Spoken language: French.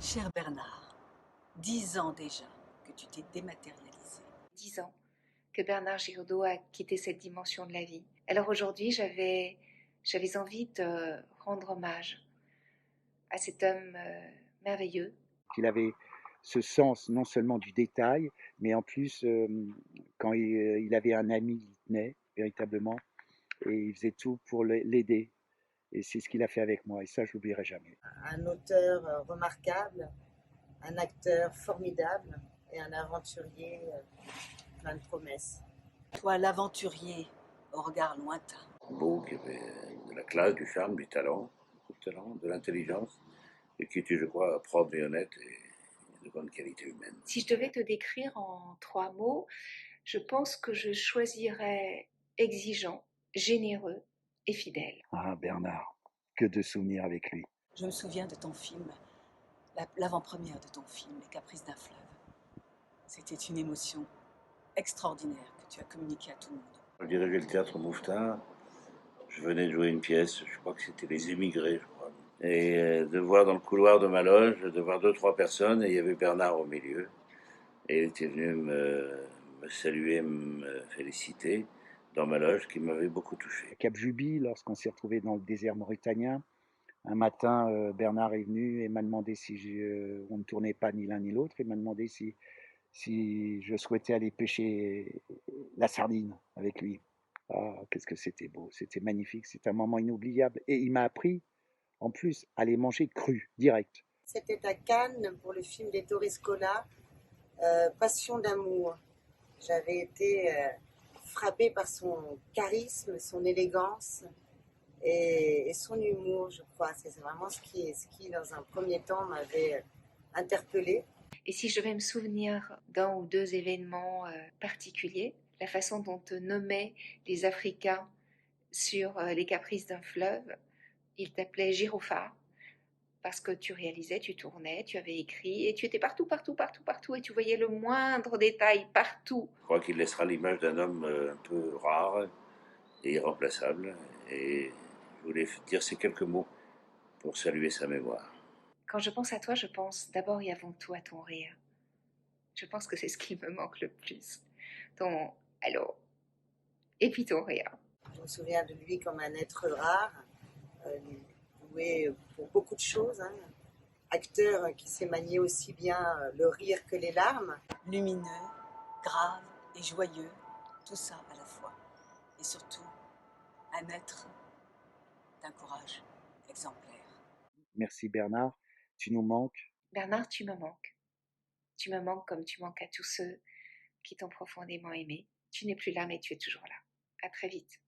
Cher Bernard, 10 ans déjà que tu t'es dématérialisé. 10 ans que Bernard Giraudot a quitté cette dimension de la vie. Alors aujourd'hui, j'avais envie de rendre hommage à cet homme merveilleux. Il avait ce sens non seulement du détail, mais en plus, quand il avait un ami, il y tenait véritablement, et il faisait tout pour l'aider. Et c'est ce qu'il a fait avec moi, et ça, je l'oublierai jamais. Un auteur remarquable, un acteur formidable et un aventurier plein de promesses. Toi, l'aventurier au regard lointain. Beau, qui avait de la classe, du charme, du talent, beaucoup de talent, de l'intelligence, et qui était, je crois, propre et honnête et de bonne qualité humaine. Si je devais te décrire en 3 mots, je pense que je choisirais exigeant, généreux et fidèle. Ah, Bernard, que de souvenirs avec lui. Je me souviens de ton film, l'avant-première de ton film, Les Caprices d'un fleuve. C'était une émotion extraordinaire que tu as communiquée à tout le monde. Je dirigeais le théâtre Mouffetard. Je venais de jouer une pièce, je crois que c'était Les Émigrés, je crois. Et de voir dans le couloir de ma loge, de voir deux, trois personnes, et il y avait Bernard au milieu. Et il était venu me saluer, me féliciter dans ma loge, qui m'avait beaucoup touché. À Cap Juby, lorsqu'on s'est retrouvé dans le désert mauritanien, un matin, Bernard est venu et m'a demandé si on ne tournait pas ni l'un ni l'autre. Il m'a demandé si je souhaitais aller pêcher la sardine avec lui. Ah, qu'est-ce que c'était beau, c'était magnifique, c'était un moment inoubliable. Et il m'a appris, en plus, à les manger crus, direct. C'était à Cannes pour le film d'Ettore Scola, Passion d'amour. J'avais été frappée par son charisme, son élégance et son humour, je crois. C'est vraiment ce qui, dans un premier temps, m'avait interpellée. Et si je devais me souvenir d'un ou deux événements particuliers, la façon dont te nommaient les Africains sur les caprices d'un fleuve, ils t'appelaient gyrophare parce que tu réalisais, tu tournais, tu avais écrit et tu étais partout, partout, partout, partout et tu voyais le moindre détail partout. Je crois qu'il laissera l'image d'un homme un peu rare et irremplaçable. Et je voulais dire ces quelques mots pour saluer sa mémoire. Quand je pense à toi, je pense d'abord et avant tout à ton rire. Je pense que c'est ce qui me manque le plus. Ton allô et puis ton rire. Je me souviens de lui comme un être rare, doué pour beaucoup de choses. Acteur qui sait manier aussi bien le rire que les larmes. Lumineux, grave et joyeux, tout ça à la fois. Et surtout, un être d'un courage exemplaire. Merci Bernard, tu nous manques. Bernard, tu me manques. Tu me manques comme tu manques à tous ceux qui t'ont profondément aimé. Tu n'es plus là, mais tu es toujours là. À très vite.